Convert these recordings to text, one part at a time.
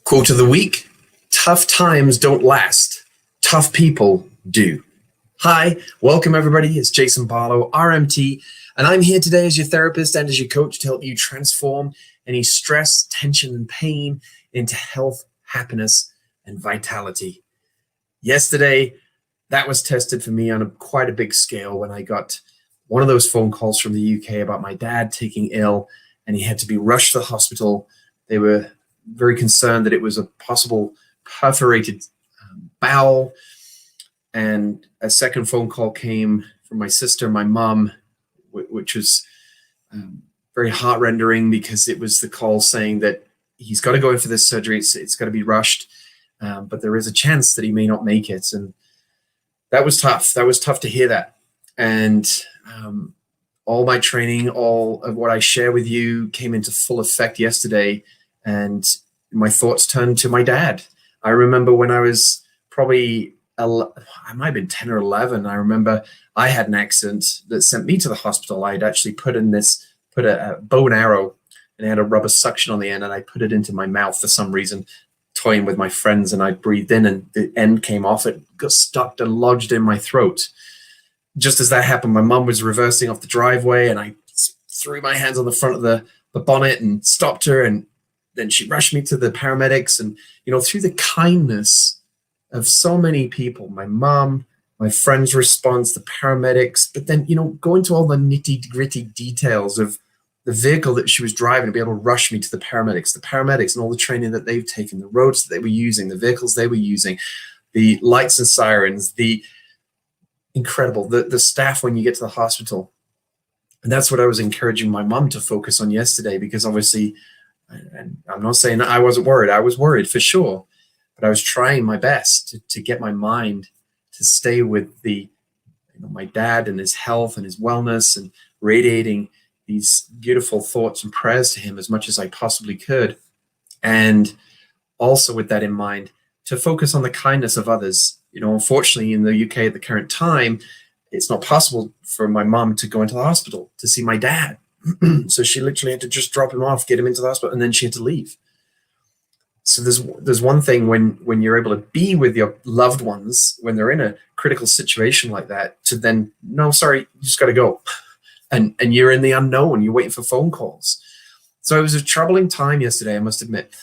Quote of the week: tough times don't last, tough people do. Hi, welcome everybody. It's Jason Barlow, RMT, and I'm here today as your therapist and as your coach to help you transform any stress, tension, and pain into health, happiness, and vitality. Yesterday, that was tested for me on quite a big scale when I got one of those phone calls from the UK about my dad taking ill and he had to be rushed to the hospital. They were very concerned that it was a possible perforated bowel. And a second phone call came from my sister, my mom, which was very heart-rendering because it was the call saying that he's got to go in for this surgery. It's got to be rushed, but there is a chance that he may not make it. And that was tough. That was tough to hear that. And all my training, all of what I share with you came into full effect yesterday. And my thoughts turned to my dad. I remember when I was probably, I might have been 10 or 11. I remember I had an accident that sent me to the hospital. I'd actually put a bow and arrow, and it had a rubber suction on the end, and I put it into my mouth for some reason, toying with my friends, and I breathed in and the end came off. It got stuck and lodged in my throat. Just as that happened, my mum was reversing off the driveway, and I threw my hands on the front of the bonnet and stopped her, and then she rushed me to the paramedics. And, you know, through the kindness of so many people, my mom, my friend's response, the paramedics, but then, you know, going to all the nitty gritty details of the vehicle that she was driving to be able to rush me to the paramedics and all the training that they've taken, the roads that they were using, the vehicles they were using, the lights and sirens, the incredible, the staff when you get to the hospital. And that's what I was encouraging my mom to focus on yesterday, because obviously, and I'm not saying that I wasn't worried. I was worried for sure, but I was trying my best to get my mind to stay with my dad and his health and his wellness, and radiating these beautiful thoughts and prayers to him as much as I possibly could. And also with that in mind, to focus on the kindness of others. You know, unfortunately in the UK at the current time, it's not possible for my mom to go into the hospital to see my dad. So she literally had to just drop him off, get him into the hospital, and then she had to leave. So there's one thing when you're able to be with your loved ones when they're in a critical situation like that, to then, no, sorry, you just got to go. And you're in the unknown, you're waiting for phone calls. So it was a troubling time yesterday, I must admit.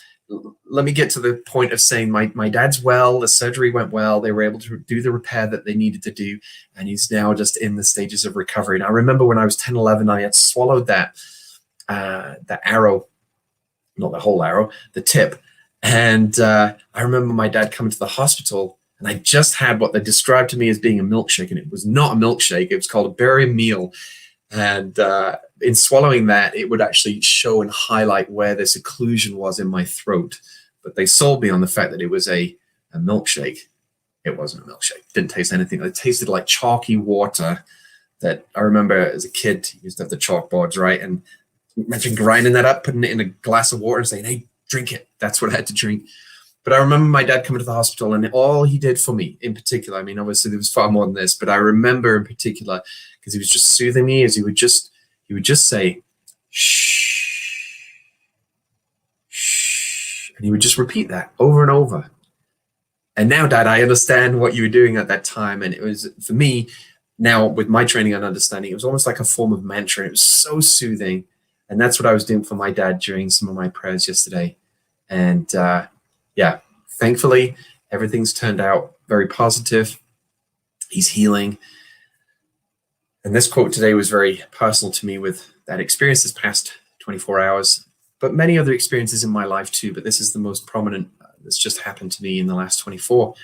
Let me get to the point of saying my dad's well, the surgery went well, they were able to do the repair that they needed to do, and he's now just in the stages of recovery. And I remember when I was 10, 11, I had swallowed that arrow, not the whole arrow, the tip. And I remember my dad coming to the hospital, and I just had what they described to me as being a milkshake, and it was not a milkshake, it was called a berry meal. And in swallowing that, it would actually show and highlight where this occlusion was in my throat. But they sold me on the fact that it was a milkshake. It wasn't a milkshake. It didn't taste anything. It tasted like chalky water that I remember as a kid, used to have the chalkboards, right? And imagine grinding that up, putting it in a glass of water and saying, hey, drink it. That's what I had to drink. But I remember my dad coming to the hospital, and all he did for me in particular, I mean, obviously there was far more than this, but I remember in particular, because he was just soothing me, as he would just say, shh, shh. And he would just repeat that over and over. And now, Dad, I understand what you were doing at that time. And it was, for me, now with my training and understanding, it was almost like a form of mantra. It was so soothing. And that's what I was doing for my dad during some of my prayers yesterday. And yeah, thankfully, everything's turned out very positive. He's healing. And this quote today was very personal to me with that experience this past 24 hours, but many other experiences in my life too. But this is the most prominent that's just happened to me in the last 24.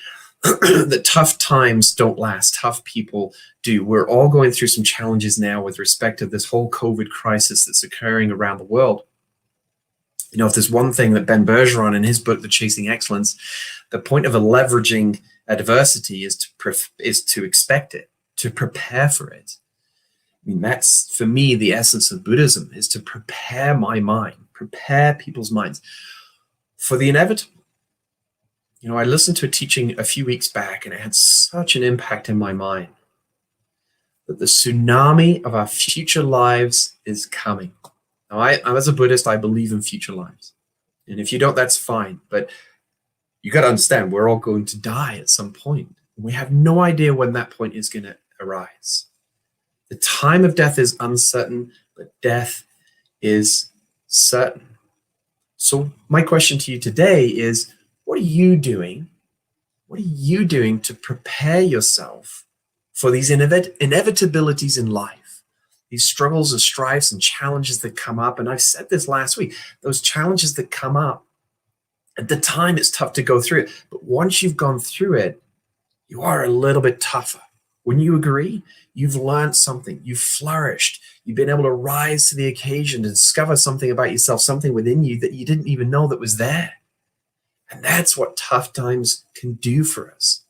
That tough times don't last, tough people do. We're all going through some challenges now with respect to this whole COVID crisis that's occurring around the world. You know, if there's one thing that Ben Bergeron in his book, The Chasing Excellence, the point of leveraging adversity is to expect it, to prepare for it. I mean, that's, for me, the essence of Buddhism, is to prepare my mind, prepare people's minds for the inevitable. You know, I listened to a teaching a few weeks back, and it had such an impact in my mind, that the tsunami of our future lives is coming. Now, as a Buddhist, I believe in future lives. And if you don't, that's fine. But You got to understand, we're all going to die at some point. We have no idea when that point is going to arise. The time of death is uncertain, but death is certain. So my question to you today is, what are you doing? What are you doing to prepare yourself for these inevitabilities in life? These struggles and strifes and challenges that come up. And I've said this last week, those challenges that come up, at the time it's tough to go through it. But once you've gone through it, you are a little bit tougher. Wouldn't you agree? You've learned something, you've flourished, you've been able to rise to the occasion to discover something about yourself, something within you that you didn't even know that was there. And that's what tough times can do for us.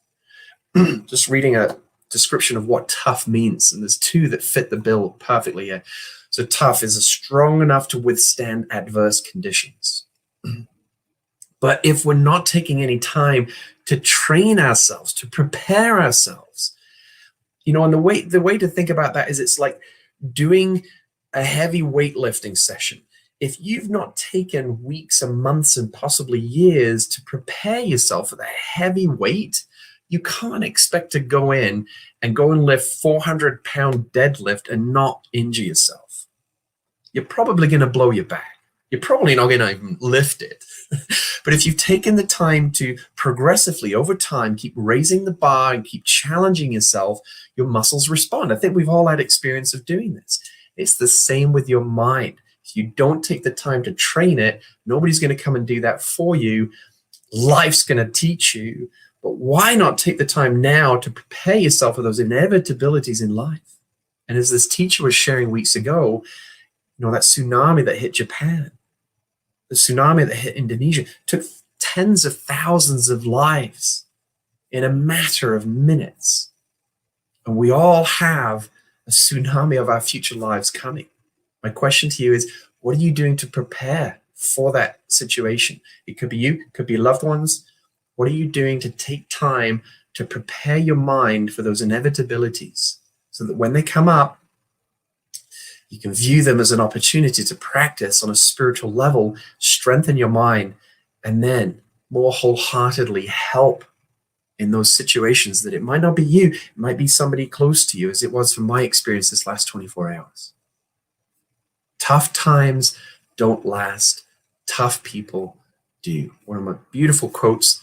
Just reading a description of what tough means, and there's two that fit the bill perfectly here. So tough is strong enough to withstand adverse conditions. But if we're not taking any time to train ourselves, to prepare ourselves, and the way to think about that is it's like doing a heavy weightlifting session. If you've not taken weeks and months and possibly years to prepare yourself for the heavy weight, you can't expect to go in and lift 400-pound deadlift and not injure yourself. You're probably going to blow your back. You're probably not going to even lift it. But if you've taken the time to progressively over time keep raising the bar and keep challenging yourself, your muscles respond. I think we've all had experience of doing this. It's the same with your mind. If you don't take the time to train it, nobody's going to come and do that for you. Life's going to teach you. But why not take the time now to prepare yourself for those inevitabilities in life? And as this teacher was sharing weeks ago, that tsunami that hit Japan, the tsunami that hit Indonesia, took tens of thousands of lives in a matter of minutes. And we all have a tsunami of our future lives coming. My question to you is, what are you doing to prepare for that situation? It could be you, it could be loved ones. What are you doing to take time to prepare your mind for those inevitabilities so that when they come up, you can view them as an opportunity to practice on a spiritual level, strengthen your mind, and then more wholeheartedly help in those situations that it might not be you, it might be somebody close to you, as it was from my experience this last 24 hours. Tough times don't last. Tough people do. One of my beautiful quotes.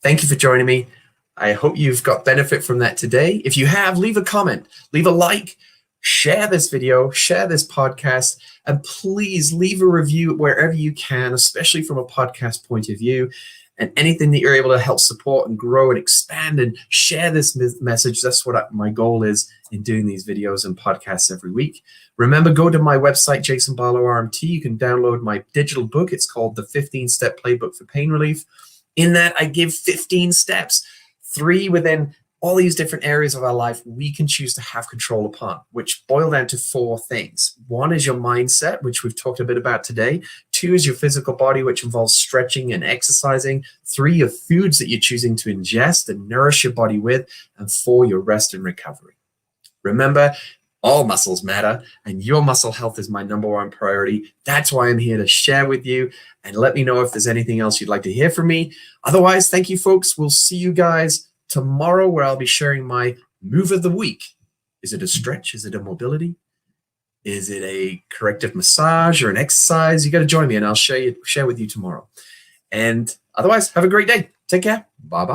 Thank you for joining me. I hope you've got benefit from that today. If you have, leave a comment, leave a like, share this video, share this podcast, and please leave a review wherever you can, especially from a podcast point of view. And anything that you're able to help support and grow and expand and share this message, that's what my goal is in doing these videos and podcasts every week. Remember, go to my website, Jason Barlow RMT. You can download my digital book. It's called The 15-Step Playbook for Pain Relief. In that, I give 15 steps, 3 within all these different areas of our life we can choose to have control upon, which boil down to 4 things. 1 is your mindset, which we've talked a bit about today. 2 is your physical body, which involves stretching and exercising. 3, your foods that you're choosing to ingest and nourish your body with. And 4, your rest and recovery. Remember, all muscles matter, and your muscle health is my #1 priority. That's why I'm here to share with you, and let me know if there's anything else you'd like to hear from me. Otherwise, thank you, folks. We'll see you guys tomorrow, where I'll be sharing my move of the week. Is it a stretch? Is it a mobility? Is it a corrective massage or an exercise? You got to join me, and I'll share with you tomorrow. And otherwise, have a great day. Take care. Bye-bye.